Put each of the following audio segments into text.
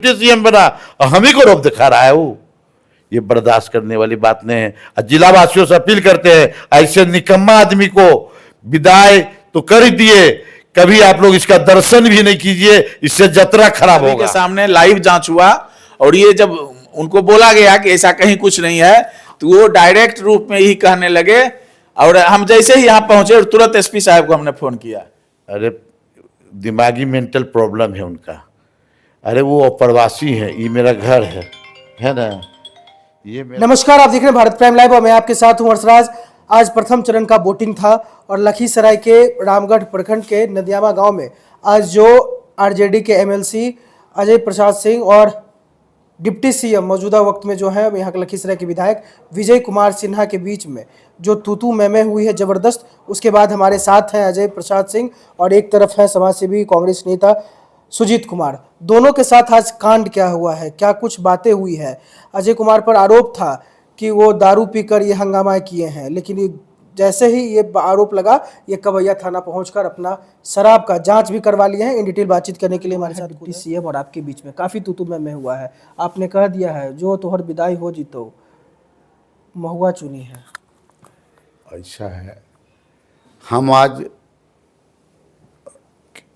CM बना और हम ही को रोक दिखा रहा है वो। ये बर्दाश्त करने वाली बात नहीं है। जिला वासियों से अपील करते हैं, ऐसे निकम्मा आदमी को विदाई तो कर ही दिए, कभी आप लोग इसका दर्शन भी नहीं कीजिए, इससे जतरा खराब होगा। के सामने लाइव जांच हुआ और ये जब उनको बोला गया कि ऐसा कहीं कुछ नहीं है तो वो डायरेक्ट रूप में ही कहने लगे। और हम जैसे ही यहाँ पहुंचे और तुरंत एसपी साहब को हमने फोन किया। अरे दिमागी मेंटल प्रॉब्लम है उनका। अरे वो प्रवासी है, ये मेरा घर है ना। ये नमस्कार, आप देख रहे हैं भारत प्राइम लाइव और मैं आपके साथ हूं हर्षराज। आज प्रथम चरण का वोटिंग था और लखीसराय के रामगढ़ प्रखंड के नदियामा गांव में आज जो आरजेडी के एमएलसी अजय प्रसाद सिंह और डिप्टी सीएम मौजूदा वक्त में जो है यहाँ के लखीसराय के विधायक विजय कुमार सिन्हा के बीच में जो तू मैं हुई है जबरदस्त। उसके बाद हमारे साथ हैं अजय प्रसाद सिंह और एक तरफ है समाजसेवी कांग्रेस नेता सुजीत कुमार। दोनों के साथ आज कांड क्या हुआ है, क्या कुछ बातें हुई है। अजय कुमार पर आरोप था कि वो दारू पीकर ये हंगामा किए हैं, लेकिन ये जैसे ही ये आरोप लगा ये कवैया थाना पहुंचकर अपना शराब का जांच भी करवा लिए हैं। इन डिटेल बातचीत करने के लिए हमारे साथ डिप्टी सीएम और आपके बीच में काफी तू मैं हुआ है। आपने कह दिया है जो तोहर विदाई हो जीतो महुआ चुनी है। ऐसा है, हम आज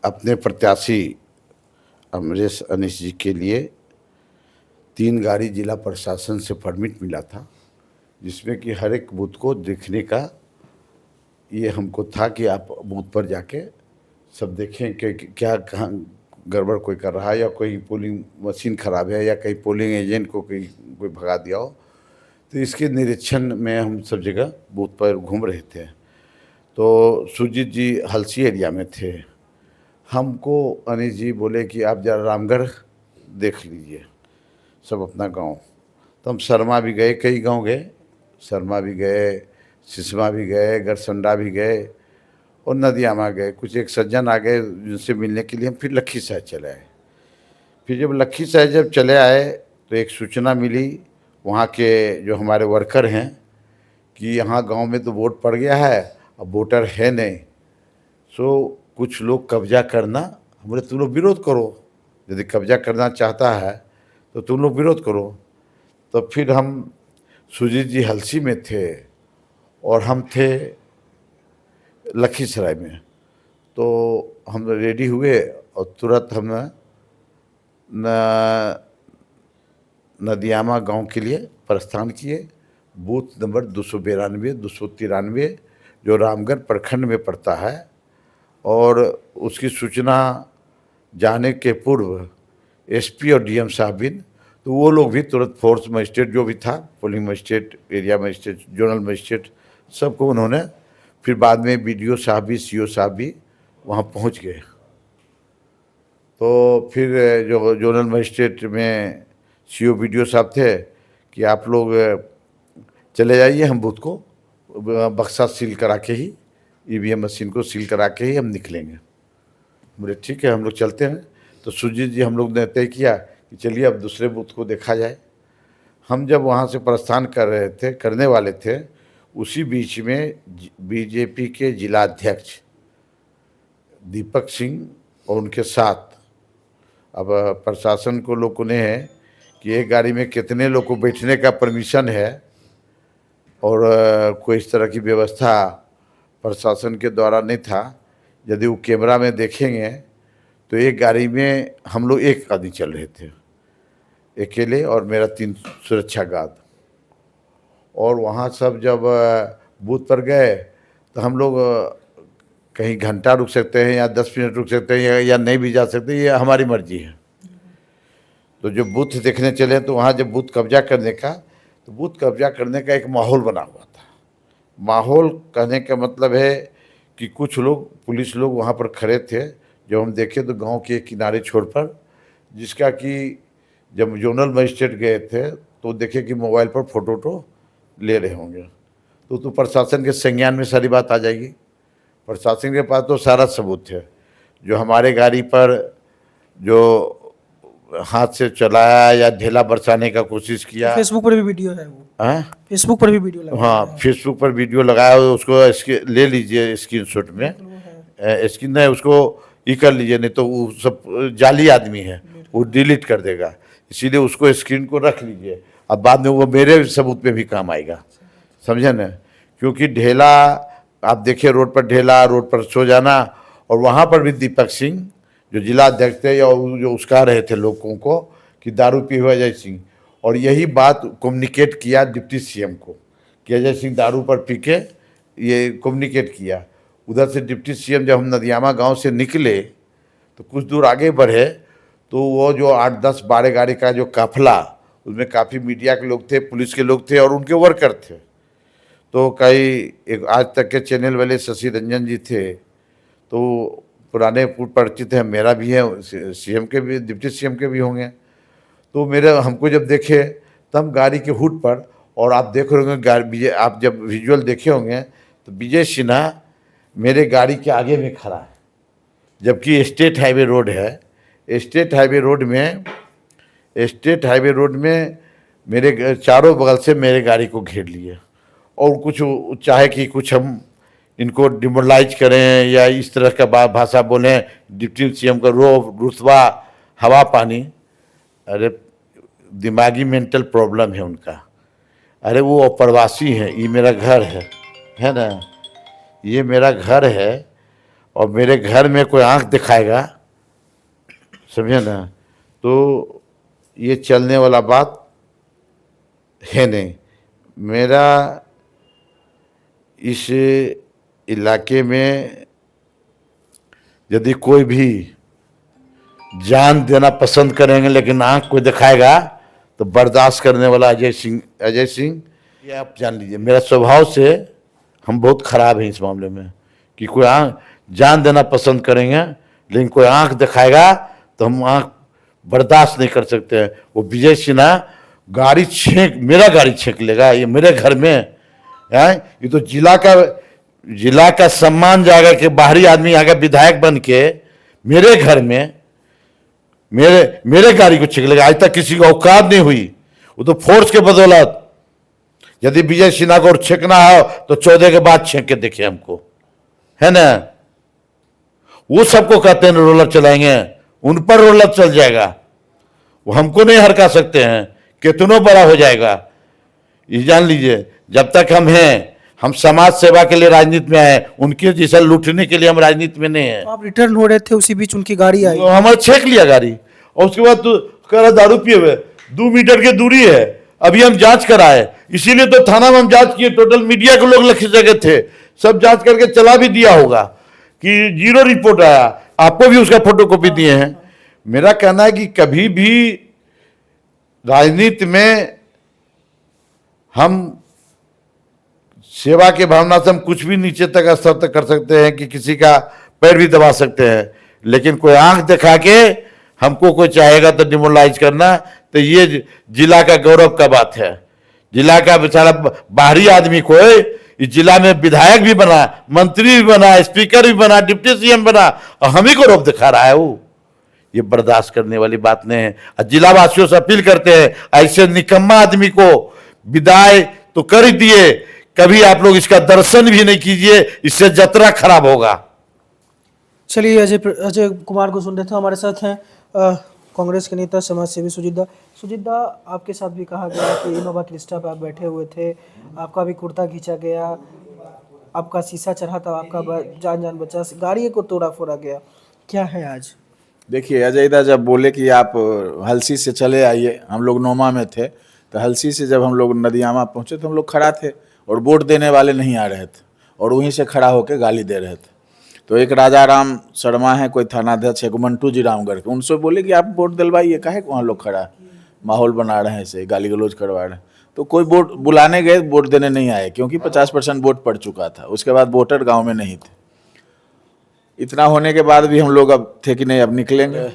अपने प्रत्याशी अमरेश अनिश जी के लिए 3 गाड़ी जिला प्रशासन से परमिट मिला था, जिसमें कि हर एक बूथ को देखने का ये हमको था कि आप बूथ पर जाके सब देखें कि क्या कहाँ गड़बड़ कोई कर रहा है, या कोई पोलिंग मशीन ख़राब है, या कहीं पोलिंग एजेंट को कोई भगा दिया हो। तो इसके निरीक्षण में हम सब जगह बूथ पर घूम रहे थे। तो सुजीत जी हलसी एरिया में थे। हमको अनिश जी बोले कि आप जरा रामगढ़ देख लीजिए सब अपना गांव। तो हम शर्मा भी गए, कई गांव गए, शर्मा भी गए, सिसमा भी गए, गरसंडा भी गए और नदियामा गए। कुछ एक सज्जन आ गए जिनसे मिलने के लिए हम फिर लखीसराय चले आए। फिर जब लखीसराय जब चले आए तो एक सूचना मिली वहाँ के जो हमारे वर्कर हैं कि यहाँ गांव में तो वोट पड़ गया है, अब वोटर है नहीं, सो कुछ लोग कब्जा करना। हमने तुम लोग विरोध करो, यदि कब्जा करना चाहता है तो तुम लोग विरोध करो। तो फिर हम सुजीत जी हलसी में थे और हम थे लखीसराय में। तो हम रेडी हुए और तुरंत हम नदियामा गांव के लिए प्रस्थान किए। बूथ नंबर 292, 293 जो रामगढ़ प्रखंड में पड़ता है। और उसकी सूचना जाने के पूर्व एसपी और डीएम साहब भी, तो वो लोग भी तुरंत फोर्स मजिस्ट्रेट जो भी था, polling magistrate, area magistrate, zonal magistrate, सबको उन्होंने, फिर बाद में बीडीओ साहब भी, सीओ साहब भी वहाँ पहुँच गए। तो फिर जो जोनल मजिस्ट्रेट में सीओ बीडीओ साहब थे कि आप लोग चले जाइए, हम बूथ को बक्सा सील करा के ही, ईवीएम मशीन को सील करा के ही हम निकलेंगे। बोले ठीक है, हम लोग चलते हैं। तो सुजीत जी हम लोग ने तय किया कि चलिए अब दूसरे बूथ को देखा जाए। हम जब वहाँ से प्रस्थान करने वाले थे, उसी बीच में बीजेपी के जिला अध्यक्ष दीपक सिंह और उनके साथ, अब प्रशासन को लोगों ने है कि एक गाड़ी में कितने लोग को बैठने का परमिशन है और कोई इस तरह की व्यवस्था प्रशासन के द्वारा नहीं था। यदि वो कैमरा में देखेंगे तो एक गाड़ी में हम लोग एक आदमी चल रहे थे अकेले और मेरा 3 सुरक्षा गार्ड। और वहाँ सब जब बूथ पर गए तो हम लोग कहीं घंटा रुक सकते हैं या 10 मिनट रुक सकते हैं या नहीं भी जा सकते, ये हमारी मर्जी है। तो जो बूथ देखने चले तो वहाँ जब बूथ कब्जा करने का, तो बूथ कब्जा करने का एक माहौल बना हुआ था। माहौल कहने का मतलब है कि कुछ लोग, पुलिस लोग वहाँ पर खड़े थे। जब हम देखे तो गांव के किनारे छोर पर, जिसका कि जब जोनल मजिस्ट्रेट गए थे तो देखे कि मोबाइल पर फ़ोटो ले रहे होंगे। तो प्रशासन के संज्ञान में सारी बात आ जाएगी। प्रशासन के पास तो सारा सबूत है। जो हमारे गाड़ी पर जो हाथ से चलाया या ढेला बरसाने का कोशिश किया, फेसबुक पर भी वीडियो है वो। हाँ, फेसबुक पर भी वीडियो लगा। हाँ, फेसबुक पर वीडियो लगाया, उसको ले लीजिए स्क्रीनशॉट में, स्क्रीन है उसको ये कर लीजिए, नहीं तो वो सब जाली आदमी है, वो डिलीट कर देगा। इसीलिए उसको स्क्रीन को रख लीजिए, अब बाद में वो मेरे सबूत में भी काम आएगा, समझे ना। क्योंकि ढेला आप देखिए, रोड पर ढेला, रोड पर सो जाना, और वहाँ पर भी दीपक सिंह जो जिला अध्यक्ष थे या जो उसका रहे थे लोगों को कि दारू पी हुआ अजय सिंह, और यही बात कम्युनिकेट किया डिप्टी सीएम को कि अजय सिंह दारू पर पी के, ये कम्युनिकेट किया। उधर से डिप्टी सीएम जब हम नदियामा गांव से निकले तो कुछ दूर आगे बढ़े तो वो जो 8, 10, 12 गाड़ी का जो काफिला, उसमें काफ़ी मीडिया के लोग थे, पुलिस के लोग थे और उनके वर्कर थे। तो कई एक आज तक के चैनल वाले शशि रंजन जी थे, तो पुराने परिचित हैं, मेरा भी है, सीएम के भी, डिप्टी सीएम के भी होंगे। तो मेरे हमको जब देखे तब गाड़ी के हुड पर, और आप देख रहे होंगे आप जब विजुअल देखे होंगे तो विजय सिन्हा मेरे गाड़ी के आगे में खड़ा है, जबकि स्टेट हाईवे रोड है। स्टेट हाईवे रोड में मेरे चारों बगल से मेरे गाड़ी को घेर लिए, और कुछ चाहे कि कुछ हम इनको डिमोरलाइज करें या इस तरह का भाषा बोलें, डिप्टी सीएम का रोब, रुतबा, हवा पानी। अरे दिमागी मेंटल प्रॉब्लम है उनका। अरे वो अप्रवासी है, ये मेरा घर है ना, ये मेरा घर है, और मेरे घर में कोई आंख दिखाएगा, समझे ना, तो ये चलने वाला बात है नहीं। मेरा इस इलाके में यदि कोई भी जान देना पसंद करेंगे लेकिन आंख कोई दिखाएगा तो बर्दाश्त करने वाला अजय सिंह, ये आप जान लीजिए। मेरा स्वभाव से हम बहुत खराब हैं इस मामले में कि कोई आंख जान देना पसंद करेंगे लेकिन कोई आंख दिखाएगा तो हम आंख बर्दाश्त नहीं कर सकते हैं। वो विजय सिन्हा मेरा गाड़ी छेक लेगा, ये मेरे घर में है, ये तो जिला का सम्मान जाएगा कि बाहरी आदमी आगे विधायक बन के मेरे घर में मेरे गाड़ी को छेक लेगा। आज तक किसी को औकात नहीं हुई, वो तो फोर्स के बदौलत। यदि विजय सिन्हा को छेकना हो तो 14 के बाद छेक के देखे हमको, है ना। वो सबको कहते हैं रोलर चलाएंगे, उन पर रोलर चल जाएगा, वो हमको नहीं हरका सकते हैं, कितनों बड़ा हो जाएगा। ये जान लीजिए, जब तक हम हैं, हम समाज सेवा के लिए राजनीति में आए, उनके जैसा लूटने के लिए हम राजनीति में नहीं है। आप रिटर्न हो रहे थे, उसी बीच उनकी गाड़ी आई, तो हमारा छेक लिया गाड़ी, और उसके बाद तो कह रहा दारू पिए हुए, 2 मीटर की दूरी है। अभी हम जांच कराए, इसीलिए तो थाना में हम जांच किए, टोटल मीडिया के लोग लखे जगह थे, सब जांच करके चला भी दिया होगा कि 0 रिपोर्ट आया। आपको भी उसका फोटोकॉपी दिए हैं। मेरा कहना है कि कभी भी राजनीति में हम सेवा के भावना से हम कुछ भी नीचे तक स्तर तक कर सकते हैं कि किसी का पैर भी दबा सकते हैं, लेकिन कोई आंख दिखा के हमको कोई चाहेगा तो डिमोरलाइज करना, तो ये जिला का गौरव का बात है। जिला का बेचारा बाहरी आदमी कोई इस जिला में विधायक भी बना, मंत्री भी बना, स्पीकर भी बना, डिप्टी सीएम बना, और हम ही को रोक दिखा रहा है। वो ये बर्दाश्त करने वाली बात नहीं है। और जिला वासियों से अपील करते हैं, ऐसे निकम्मा आदमी को विदाई तो कर ही दिए, कभी आप लोग इसका दर्शन भी नहीं कीजिए, इससे जतरा खराब होगा। चलिए, अजय कुमार को सुन रहे थे। हमारे साथ हैं कांग्रेस के नेता समाज सेवी सुजीत दा, आपके साथ भी कहा गया कि इनोवा क्रिस्टा पर आप बैठे हुए थे, आपका भी कुर्ता खींचा गया, आपका शीशा चढ़ा था, आपका जान बचा, गाड़ी को तोड़ा फोड़ा गया, क्या है आज? देखिए, अजय दा जब बोले कि आप हलसी से चले आइए, हम लोग नोमा में थे, तो हलसी से जब हम लोग नदियामा पहुंचे तो हम लोग खड़ा थे और वोट देने वाले नहीं आ रहे थे, और वहीं से खड़ा होकर गाली दे रहे थे। तो एक राजा राम शर्मा है, कोई थानाध्यक्ष है, मंटू जी रामगढ़ के, उनसे बोले कि आप वोट दिलवाइए, काहे वहाँ लोग खड़ा माहौल बना रहे हैं, ऐसे गाली गलौज करवा रहे हैं। तो कोई वोट बुलाने गए, वोट देने नहीं आए, क्योंकि 50% वोट पड़ चुका था। उसके बाद वोटर गाँव में नहीं थे। इतना होने के बाद भी हम लोग अब थे कि नहीं, अब निकलेंगे।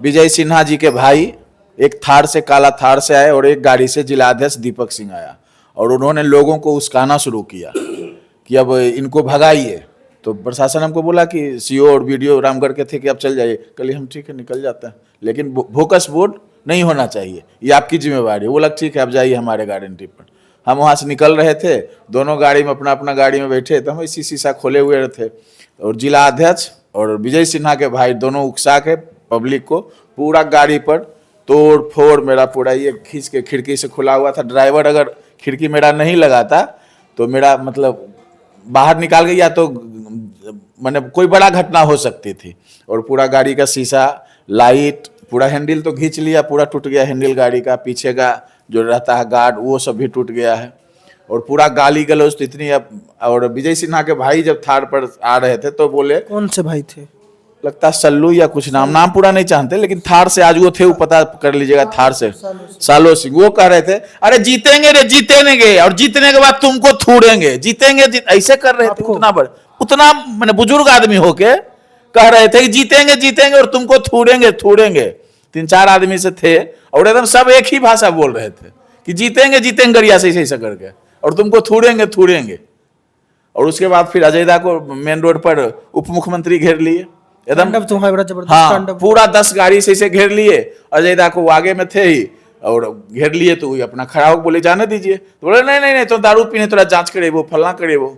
विजय सिन्हा जी के भाई एक थार से, काला थार से आए, और एक गाड़ी से जिलाध्यक्ष दीपक सिंह आया, और उन्होंने लोगों को उस्काना शुरू किया कि अब इनको भगाइए। तो प्रशासन हमको बोला कि सीओ और वीडियो रामगढ़ के थे कि अब चल जाइए। कल हम ठीक है, निकल जाते हैं, लेकिन भोकस वोट नहीं होना चाहिए, ये आपकी जिम्मेवारी है। वो लग ठीक है, अब जाइए हमारे गारंटी पर। हम वहाँ से निकल रहे थे, दोनों गाड़ी में अपना गाड़ी में बैठे, तो हम इसी शीशा खोले हुए थे, और जिला अध्यक्ष और विजय सिन्हा के भाई दोनों उकसा के पब्लिक को, पूरा गाड़ी पर तोड़ फोड़, मेरा पूरा ये खींच के खिड़की से खुला हुआ था। ड्राइवर अगर खिड़की मेरा नहीं लगाता तो मेरा मतलब बाहर निकाल गया तो मैंने कोई बड़ा घटना हो सकती थी। और पूरा गाड़ी का शीशा, लाइट, पूरा हैंडल तो खींच लिया, पूरा टूट गया हैंडल गाड़ी का, पीछे का जो रहता है गार्ड वो सब भी टूट गया है। और पूरा गाली गलौज तो इतनी। अब और विजय सिन्हा के भाई जब थार पर आ रहे थे तो बोले, कौन से भाई थे? लगता है सल्लू या कुछ नाम पूरा नहीं जानते, लेकिन थार से आज वो थे, वो पता कर लीजिएगा, थार से सालो सिंह। वो कह रहे थे अरे जीतेंगे रे, जीतेंगे, और जीतने के बाद तुमको थूड़ेंगे, जीतेंगे ऐसे कर रहे थे। उतना मैंने बुजुर्ग आदमी होके कह रहे थे कि जीतेंगे और तुमको थूड़ेंगे। 3-4 आदमी से थे और एकदम सब एक ही भाषा बोल रहे थे कि जीतेंगे गरिया से ऐसे करके, और तुमको थूड़ेंगे। और उसके बाद फिर अजय दा को मेन रोड पर उप मुख्यमंत्री घेर लिए एकदम। तांडव तो है बड़ा जबरदस्त हाँ, तांडव। पूरा 10 गाड़ी से इसे घेर लिए। अजय दा को वो आगे में थे ही, और घेर लिए तो वही अपना खड़ा हो बोले जाने दीजिए। तो बोले नहीं तो दारू पीने थोड़ा जांच करे वो, फलना करे वो।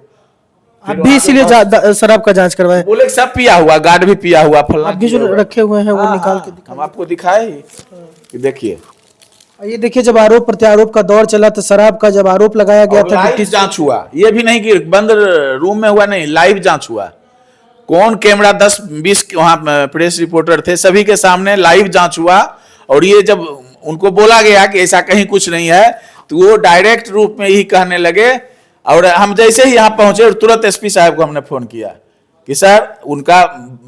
आप भी इसीलिए शराब का जांच करवाए? बोले सब पिया हुआ, गार्ड भी पिया हुआ, फलना। आप भी जो रखे हुए हैं वो निकाल के हम आपको दिखाए ही कि देखिए। ये देखिए, जब आरोप प्रत्यारोप का दौर चला तो शराब का जब आरोप लगाया गया था, लाइव जांच हुआ, ये भी नहीं कि बंद रूम में हुआ, नहीं, लाइव जांच हुआ। कौन कैमरा 10-20 वहां प्रेस रिपोर्टर थे, सभी के सामने लाइव जांच हुआ। और ये जब उनको बोला गया कि ऐसा कहीं कुछ नहीं है तो वो डायरेक्ट रूप में ही कहने लगे। और हम जैसे ही यहाँ पहुंचे और तुरंत एसपी साहब को हमने फोन किया कि सर उनका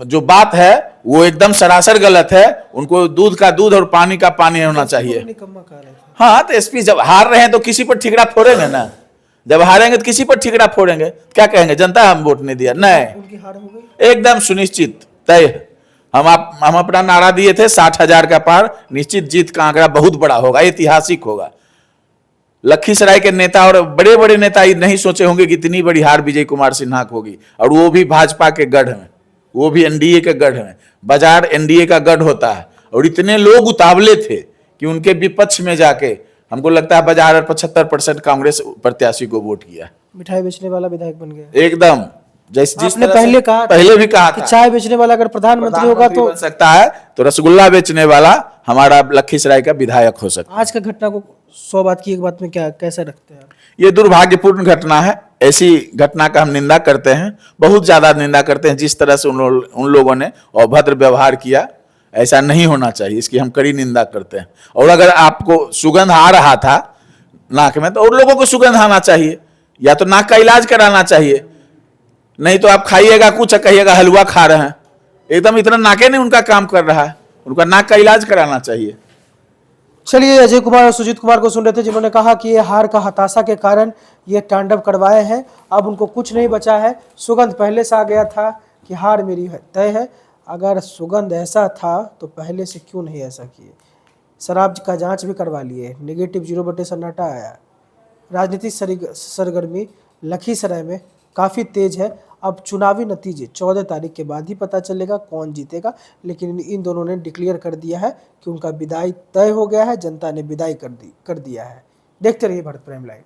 जो बात है वो एकदम सरासर गलत है, उनको दूध का दूध और पानी का पानी होना चाहिए। हाँ, तो एसपी जब हार रहे हैं तो किसी पर ठिकरा फोड़ेंगे ना, जब हारेंगे तो किसी पर ठिकरा फोड़ेंगे, क्या कहेंगे जनता हम वोट नहीं दिया? नहीं, एकदम सुनिश्चित तय। हम अपना नारा दिए थे 60,000 का पार, निश्चित जीत का आंकड़ा बहुत बड़ा होगा, ऐतिहासिक होगा। लखीसराय के नेता और बड़े बड़े नेता नहीं सोचे होंगे कि इतनी बड़ी हार विजय कुमार सिन्हा को होगी, और वो भी भाजपा के गढ़ में, वो भी एनडीए के गढ़ में। बाजार एनडीए का गढ़ होता है, और इतने लोग उतावले थे कि उनके विपक्ष में जाके हमको लगता है बाजार 75% कांग्रेस प्रत्याशी को वोट किया। मिठाई बेचने वाला विधायक बन गया एकदम, जैसे जिस पहले कहा, पहले भी कहा कि चाय बेचने वाला अगर प्रधानमंत्री होगा तो बन सकता है, तो रसगुल्ला बेचने वाला हमारा लखीसराय का विधायक हो सकता है। आज का घटना को 100 बात की एक बात में क्या कैसे रखते हैं? ये दुर्भाग्यपूर्ण घटना है। ऐसी घटना का हम निंदा करते हैं, बहुत ज्यादा निंदा करते हैं। जिस तरह से उन लोगों ने अभद्र व्यवहार किया, ऐसा नहीं होना चाहिए, इसकी हम कड़ी निंदा करते हैं। और अगर आपको सुगंध आ रहा था नाक में तो और लोगों को सुगंध आना चाहिए, या तो नाक का इलाज कराना चाहिए, नहीं तो आप खाइएगा कुछ कहिएगा हलवा खा रहे हैं। एकदम इतना नाके नहीं उनका काम कर रहा है, उनका नाक का इलाज कराना चाहिए। चलिए, अजय कुमार और सुजीत कुमार को सुन रहे थे, जिन्होंने कहा कि ये हार का हताशा के कारण ये तांडव करवाए हैं। अब उनको कुछ नहीं बचा है, सुगंध पहले से आ गया था कि हार मेरी तय है। अगर सुगंध ऐसा था तो पहले से क्यों नहीं ऐसा किए? शराब का जांच भी करवा लिए, नेगेटिव 0 सन्नाटा आया। राजनीतिक सरगर्मी लखीसराय में काफ़ी तेज है। अब चुनावी नतीजे 14 तारीख के बाद ही पता चलेगा कौन जीतेगा, लेकिन इन दोनों ने डिक्लेयर कर दिया है कि उनका विदाई तय हो गया है, जनता ने विदाई कर दिया है। देखते रहिए भारत प्राइम लाइव।